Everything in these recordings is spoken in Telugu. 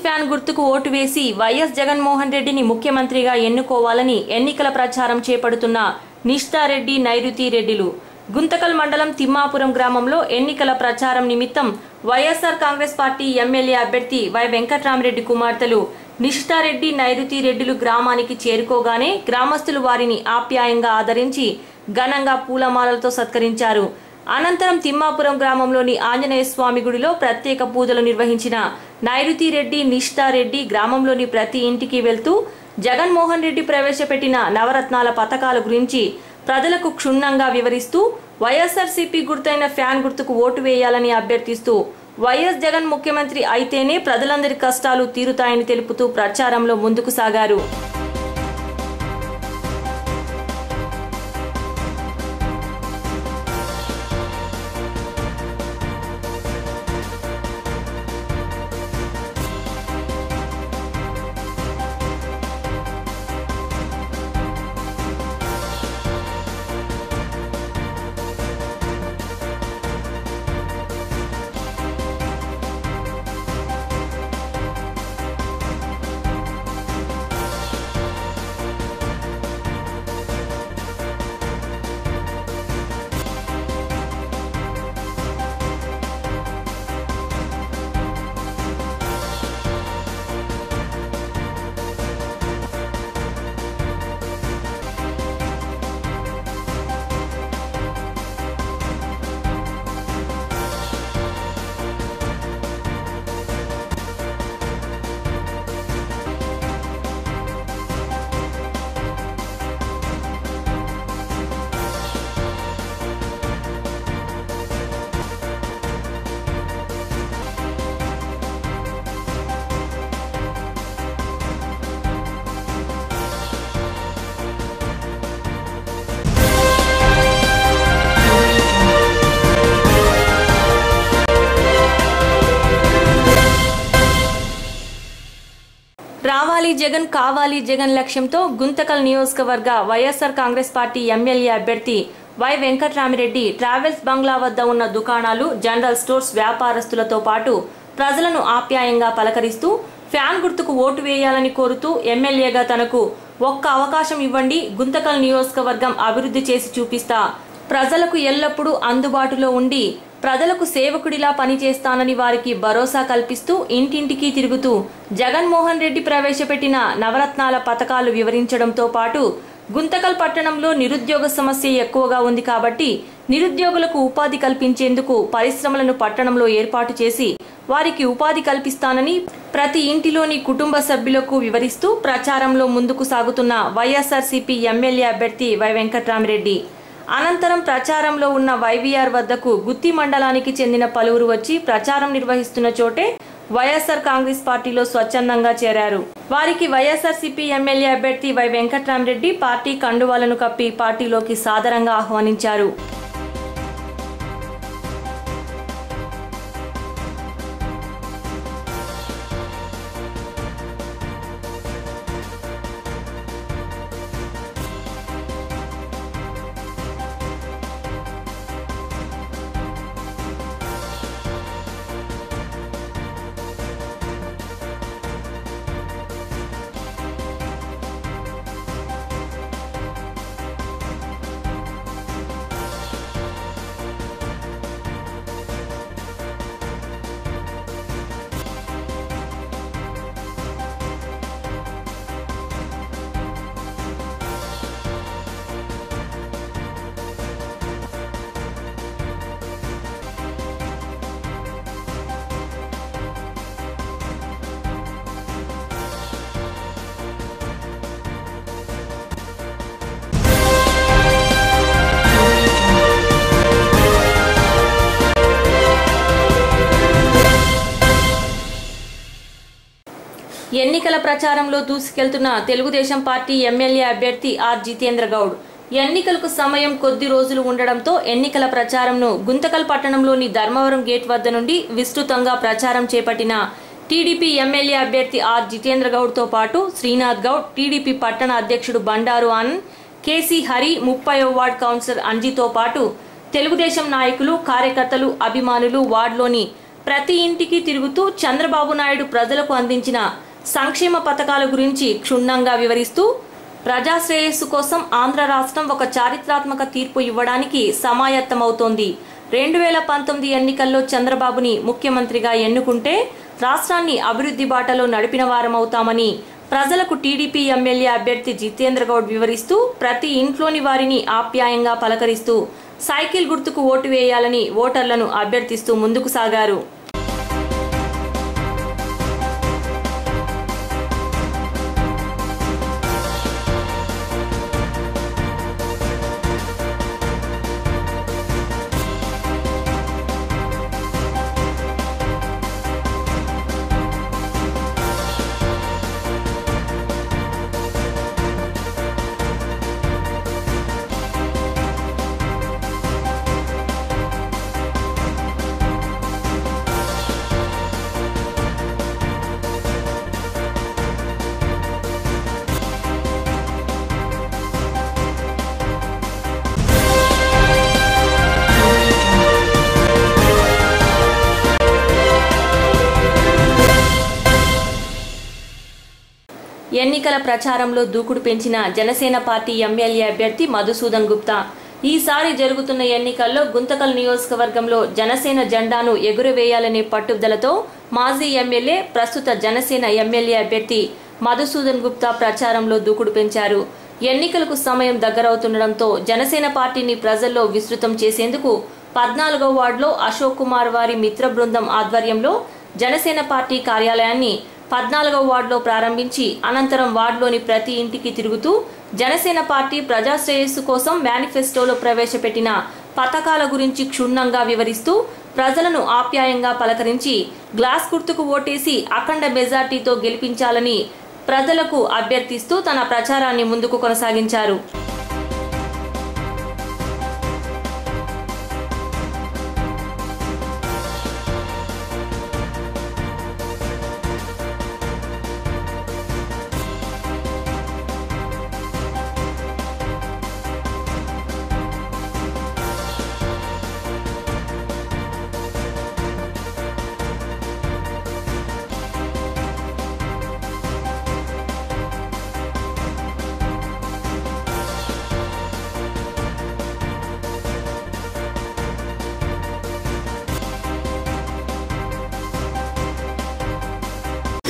ఫ్యాన్ గుర్తుకు ఓటు వేసి వైఎస్ జగన్మోహన్ రెడ్డిని ముఖ్యమంత్రిగా ఎన్నుకోవాలని ఎన్నికల ప్రచారం చేపడుతున్న నిష్ఠారెడ్డి నైరుతి రెడ్డిలు గుంతకల్ మండలం తిమ్మాపురం గ్రామంలో ఎన్నికల ప్రచారం నిమిత్తం వైఎస్ఆర్ కాంగ్రెస్ పార్టీ ఎమ్మెల్యే అభ్యర్థి వై వెంకట్రామరెడ్డి కుమార్తెలు నిష్ఠారెడ్డి నైరుతి రెడ్డిలు గ్రామానికి చేరుకోగానే గ్రామస్తులు వారిని ఆప్యాయంగా ఆదరించి ఘనంగా పూలమాలలతో సత్కరించారు. అనంతరం తిమ్మాపురం గ్రామంలోని ఆంజనేయ స్వామి గుడిలో ప్రత్యేక పూజలు నిర్వహించిన నైరుతి రెడ్డి నిష్ఠారెడ్డి గ్రామంలోని ప్రతి ఇంటికి వెళ్తూ జగన్మోహన్ రెడ్డి ప్రవేశపెట్టిన నవరత్నాల పథకాల గురించి ప్రజలకు క్షుణ్ణంగా వివరిస్తూ వైఎస్ఆర్సీపీ గుర్తైన ఫ్యాన్ గుర్తుకు ఓటు వేయాలని అభ్యర్థిస్తూ వైఎస్ జగన్ ముఖ్యమంత్రి అయితేనే ప్రజలందరి కష్టాలు తీరుతాయని తెలుపుతూ ప్రచారంలో ముందుకు సాగారు. రావాలి జగన్ కావాలి జగన్ లక్ష్యంతో గుంతకల్ నియోజకవర్గ వైఎస్ఆర్ కాంగ్రెస్ పార్టీ ఎమ్మెల్యే అభ్యర్థి వై వెంకట్రామరెడ్డి ట్రావెల్స్ బంగ్లా వద్ద ఉన్న దుకాణాలు జనరల్ స్టోర్స్ వ్యాపారస్తులతో పాటు ప్రజలను ఆప్యాయంగా పలకరిస్తూ ఫ్యాన్ గుర్తుకు ఓటు వేయాలని కోరుతూ ఎమ్మెల్యేగా తనకు ఒక్క అవకాశం ఇవ్వండి, గుంతకల్ నియోజకవర్గం అభివృద్ధి చేసి చూపిస్తా, ప్రజలకు ఎల్లప్పుడూ అందుబాటులో ఉండి ప్రజలకు సేవకుడిలా పనిచేస్తానని వారికి భరోసా కల్పిస్తూ ఇంటింటికి తిరుగుతూ జగన్మోహన్ రెడ్డి ప్రవేశపెట్టిన నవరత్నాల పథకాలు వివరించడంతో పాటు గుంతకల్ పట్టణంలో నిరుద్యోగ సమస్య ఎక్కువగా ఉంది కాబట్టి నిరుద్యోగులకు ఉపాధి కల్పించేందుకు పరిశ్రమలను పట్టణంలో ఏర్పాటు చేసి వారికి ఉపాధి కల్పిస్తానని ప్రతి ఇంటిలోని కుటుంబ సభ్యులకు వివరిస్తూ ప్రచారంలో ముందుకు సాగుతున్న వైఎస్ఆర్సీపీ ఎమ్మెల్యే అభ్యర్థి వై వెంకట్రామరెడ్డి అనంతరం ప్రచారంలో ఉన్న వైవీఆర్ వద్దకు గుత్తి మండలానికి చెందిన పలువురు వచ్చి ప్రచారం నిర్వహిస్తున్న చోటే వైఎస్ఆర్ కాంగ్రెస్ పార్టీలో స్వచ్ఛందంగా చేరారు. వారికి వైఎస్ఆర్సీపీ ఎమ్మెల్యే అభ్యర్థి వై వెంకట్రామరెడ్డి పార్టీ కండువాలను కప్పి పార్టీలోకి సాదరంగా ఆహ్వానించారు. ఎన్నికల ప్రచారంలో దూసుకెళ్తున్న తెలుగుదేశం పార్టీ ఎమ్మెల్యే అభ్యర్థి ఆర్ జితేంద్ర గౌడ్ ఎన్నికలకు సమయం కొద్ది రోజులు ఉండడంతో ఎన్నికల ప్రచారంను గుంతకల్ పట్టణంలోని ధర్మవరం గేట్ వద్ద నుండి విస్తృతంగా ప్రచారం చేపట్టిన టీడీపీ ఎమ్మెల్యే అభ్యర్థి ఆర్ జితేంద్ర గౌడ్ తో పాటు శ్రీనాథ్ గౌడ్, టీడీపీ పట్టణ అధ్యక్షుడు బండారు ఆనంద్, కేసీ హరి, 30వ వార్డ్ కౌన్సిలర్ అంజితో పాటు తెలుగుదేశం నాయకులు, కార్యకర్తలు, అభిమానులు వార్డులోని ప్రతి ఇంటికి తిరుగుతూ చంద్రబాబు నాయుడు ప్రజలకు అందించిన సంక్షేమ పథకాల గురించి క్షుణ్ణంగా వివరిస్తూ ప్రజాశ్రేయస్సు కోసం ఆంధ్ర రాష్ట్రం ఒక చారిత్రాత్మక తీర్పు ఇవ్వడానికి సమాయత్తమవుతోంది. 2019 ఎన్నికల్లో చంద్రబాబుని ముఖ్యమంత్రిగా ఎన్నుకుంటే రాష్ట్రాన్ని అభివృద్ధి బాటలో నడిపిన వారమవుతామని ప్రజలకు టీడీపీ ఎమ్మెల్యే అభ్యర్థి జితేంద్ర గౌడ్ వివరిస్తూ ప్రతి ఇంట్లోని వారిని ఆప్యాయంగా పలకరిస్తూ సైకిల్ గుర్తుకు ఓటు వేయాలని ఓటర్లను అభ్యర్థిస్తూ ముందుకు సాగారు. ఎన్నికల ప్రచారంలో దూకుడు పెంచిన జనసేన పార్టీ ఎమ్మెల్యే అభ్యర్థి మధుసూదన్ గుప్తా ఈసారి జరుగుతున్న ఎన్నికల్లో గుంతకల్ నియోజకవర్గంలో జనసేన జెండాను ఎగురవేయాలనే పట్టుదలతో మాజీ ఎమ్మెల్యే ప్రస్తుత జనసేన ఎమ్మెల్యే అభ్యర్థి మధుసూదన్ గుప్తా ప్రచారంలో దూకుడు పెంచారు. ఎన్నికలకు సమయం దగ్గరవుతుండటంతో జనసేన పార్టీని ప్రజల్లో విస్తృతం చేసేందుకు 14వ వార్డులో అశోక్ కుమార్ వారి మిత్ర బృందం ఆధ్వర్యంలో జనసేన పార్టీ కార్యాలయాన్ని 14వ వార్డులో ప్రారంభించి అనంతరం వార్డులోని ప్రతి ఇంటికి తిరుగుతూ జనసేన పార్టీ ప్రజాశ్రేయస్సు కోసం మేనిఫెస్టోలో ప్రవేశపెట్టిన పథకాల గురించి క్షుణ్ణంగా వివరిస్తూ ప్రజలను ఆప్యాయంగా పలకరించి గ్లాస్ గుర్తుకు ఓటేసి అఖండ మెజార్టీతో గెలిపించాలని ప్రజలకు అభ్యర్థిస్తూ తన ప్రచారాన్ని ముందుకు కొనసాగించారు.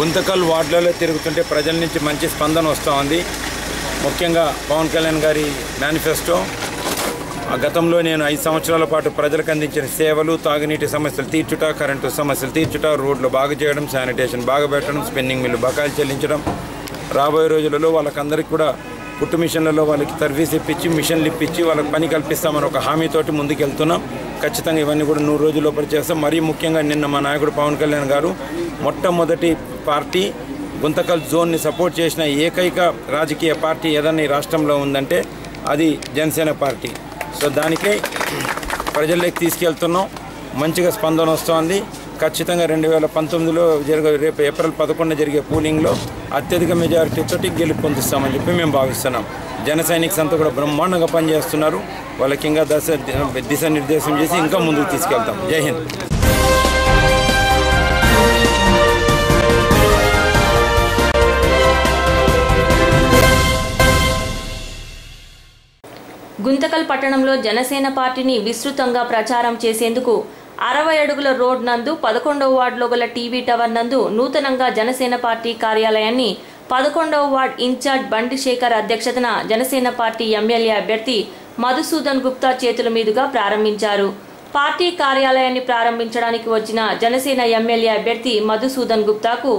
గుంతకల్ వార్డులలో తిరుగుతుంటే ప్రజల నుంచి మంచి స్పందన వస్తూ ఉంది. ముఖ్యంగా పవన్ కళ్యాణ్ గారి మేనిఫెస్టో గతంలో నేను 5 సంవత్సరాల పాటు ప్రజలకు అందించిన సేవలు, తాగునీటి సమస్యలు తీర్చుట, కరెంటు సమస్యలు తీర్చుట, రోడ్లు బాగు చేయడం, శానిటేషన్ బాగా పెట్టడం, స్పిన్నింగ్ మిల్లు బకాయిలు చెల్లించడం, రాబోయే రోజులలో వాళ్ళకందరికీ కూడా పుట్టు మిషన్లలో వాళ్ళకి సర్వీస్ ఇప్పించి మిషన్లు ఇప్పించి వాళ్ళకి పని కల్పిస్తామని ఒక హామీతోటి ముందుకెళ్తున్నాం. ఖచ్చితంగా ఇవన్నీ కూడా 100 రోజుల లోపల చేస్తాం. మరీ ముఖ్యంగా నిన్న మా నాయకుడు పవన్ కళ్యాణ్ గారు మొట్టమొదటి పార్టీ గుంతకల్ జోన్ని సపోర్ట్ చేసిన ఏకైక రాజకీయ పార్టీ ఏదన్నా ఈ రాష్ట్రంలో ఉందంటే అది జనసేన పార్టీ. సో దానికై ప్రజల్లోకి తీసుకెళ్తున్నాం. మంచిగా స్పందన వస్తోంది. ఖచ్చితంగా 2019లో రేపు ఏప్రిల్ 11 జరిగే పోలింగ్లో అత్యధిక మెజారిటీతో గెలుపు పొందిస్తామని చెప్పి మేము భావిస్తున్నాం. జన సైనిక్స్ అంతా కూడా బ్రహ్మాండంగా పనిచేస్తున్నారు. వాళ్ళకి ఇంకా దిశానిర్దేశం చేసి ఇంకా ముందుకు తీసుకెళ్తాం. జై హింద్. గుంతకల్ పట్టణంలో జనసేన పార్టీని విస్తృతంగా ప్రచారం చేసేందుకు 60 అడుగుల రోడ్ నందు 11వ వార్డులో గల టీవీ టవర్ నందు నూతనంగా జనసేన పార్టీ కార్యాలయాన్ని 11వ వార్డ్ ఇన్ఛార్జ్ బండి శేఖర్ అధ్యక్షతన జనసేన పార్టీ ఎమ్మెల్యే అభ్యర్థి మధుసూదన్ గుప్తా చేతుల మీదుగా ప్రారంభించారు. పార్టీ కార్యాలయాన్ని ప్రారంభించడానికి వచ్చిన జనసేన ఎమ్మెల్యే అభ్యర్థి మధుసూదన్ గుప్తాకు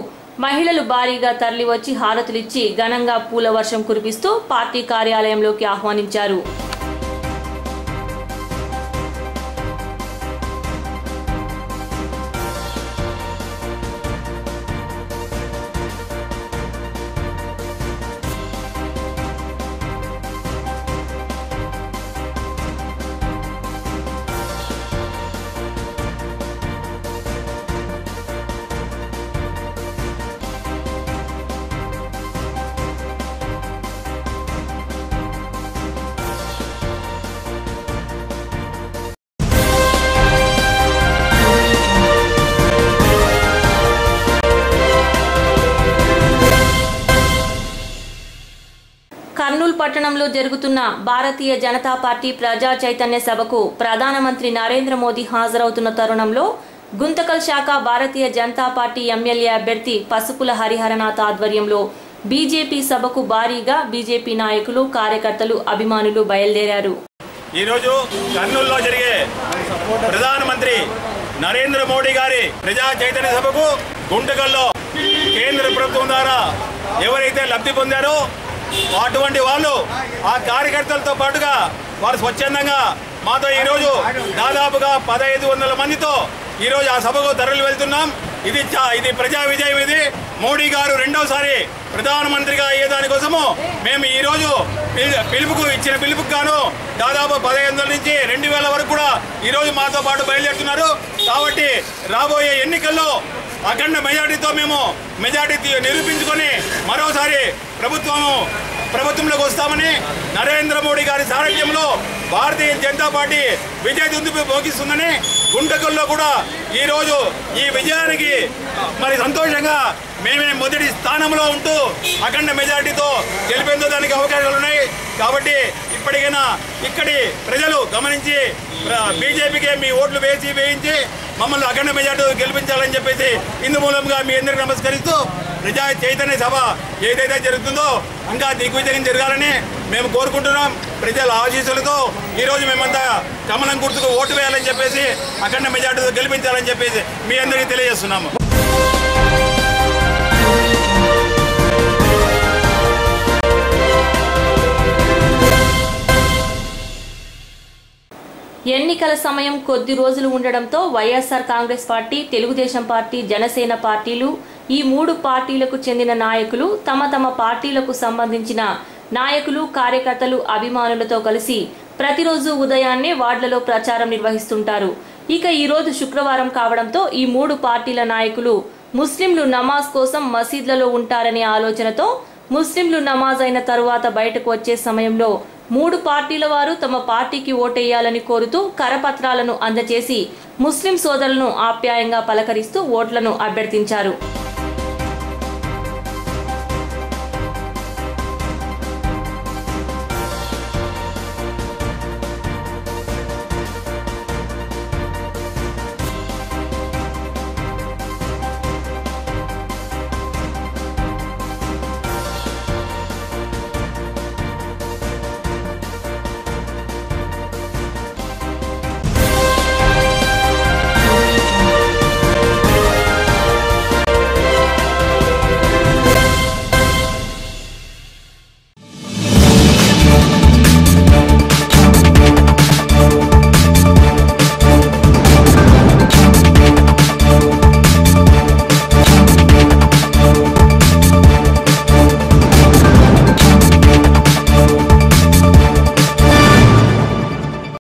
మహిళలు భారీగా తరలివచ్చి హారతులిచ్చి ఘనంగా పూల వర్షం కురిపిస్తూ పార్టీ కార్యాలయంలోకి ఆహ్వానించారు. కర్నూలు పట్టణంలో జరుగుతున్న భారతీయ జనతా పార్టీ ప్రజా చైతన్య సభకు ప్రధానమంత్రి నరేంద్ర మోదీ హాజరవుతున్న తరుణంలో గుంతకల్ శాఖ భారతీయ జనతా పార్టీ ఎమ్మెల్యే అభ్యర్థి పసుపుల హరిహరనాథ్ ఆధ్వర్యంలో బీజేపీ సభకు భారీగా బీజేపీ నాయకులు, కార్యకర్తలు, అభిమానులు బయలుదేరారు. ఈరోజు కర్నూలులో జరిగే ప్రధానమంత్రి నరేంద్ర మోడీ గారి ప్రజా చైతన్య సభకు గుంటకల్లో కేంద్ర ప్రభుత్వం ద్వారా ఎవరైతే లబ్ధి పొందారో అటువంటి వాళ్ళు ఆ కార్యకర్తలతో పాటుగా వారు స్వచ్ఛందంగా మాతో ఈరోజు దాదాపుగా 1500 మందితో ఈరోజు ఆ సభకు తరలి వెళ్తున్నాం. ఇది ప్రజా విజయం. ఇది మోడీ గారు రెండోసారి ప్రధానమంత్రిగా అయ్యేదానికోసము మేము ఈరోజు ఇచ్చిన పిలుపుకు గాను దాదాపు 1500 నుంచి 2000 వరకు కూడా ఈరోజు మాతో పాటు బయలుదేరుతున్నారు. కాబట్టి రాబోయే ఎన్నికల్లో అఖండ మెజార్టీతో మేము మెజార్టీ నిరూపించుకొని మరోసారి ప్రభుత్వంలోకి వస్తామని నరేంద్ర మోడీ గారి సారథ్యంలో భారతీయ జనతా పార్టీ విజయ దుందుబి భోగిస్తుందని గుంటకల్లో కూడా ఈరోజు ఈ విజయానికి మరి సంతోషంగా మేమే మొదటి స్థానంలో ఉంటూ అఖండ మెజార్టీతో గెలిపేందుకు అవకాశాలు ఉన్నాయి. కాబట్టి ఇప్పటికైనా ఇక్కడి ప్రజలు గమనించి బీజేపీకి మీ ఓట్లు వేయించి మమ్మల్ని అఖండ మెజార్టీ గెలిపించాలని చెప్పేసి ఇందు మూలంగా మీ అందరికీ నమస్కరిస్తూ ప్రజా చైతన్య సభ ఏదైతే జరుగుతుందో ఇంకా దిగ్విజయం జరగాలని మేము కోరుకుంటున్నాం. ప్రజల ఆశీస్సులతో ఈరోజు మేమంతా కమలం గుర్తుకు ఓటు వేయాలని చెప్పేసి అఖండ మెజార్టీతో గెలిపించాలని చెప్పేసి మీ అందరికీ తెలియజేస్తున్నాము. ఎన్నికల సమయం కొద్ది రోజులు ఉండడంతో వైఎస్ఆర్ కాంగ్రెస్ పార్టీ, తెలుగుదేశం పార్టీ, జనసేన పార్టీలు ఈ 3 పార్టీలకు చెందిన నాయకులు తమ పార్టీలకు సంబంధించిన నాయకులు, కార్యకర్తలు, అభిమానులతో కలిసి ప్రతిరోజు ఉదయాన్నే వార్డులలో ప్రచారం నిర్వహిస్తుంటారు. ఇక ఈ రోజు శుక్రవారం కావడంతో ఈ 3 పార్టీల నాయకులు ముస్లింలు నమాజ్ కోసం మసీద్లలో ఉంటారనే ఆలోచనతో ముస్లింలు నమాజ్ అయిన తరువాత బయటకు వచ్చే సమయంలో 3 పార్టీల వారు తమ పార్టీకి ఓటేయాలని కోరుతూ కరపత్రాలను అందజేసి ముస్లిం సోదరులను ఆప్యాయంగా పలకరిస్తూ ఓట్లను అభ్యర్థించారు.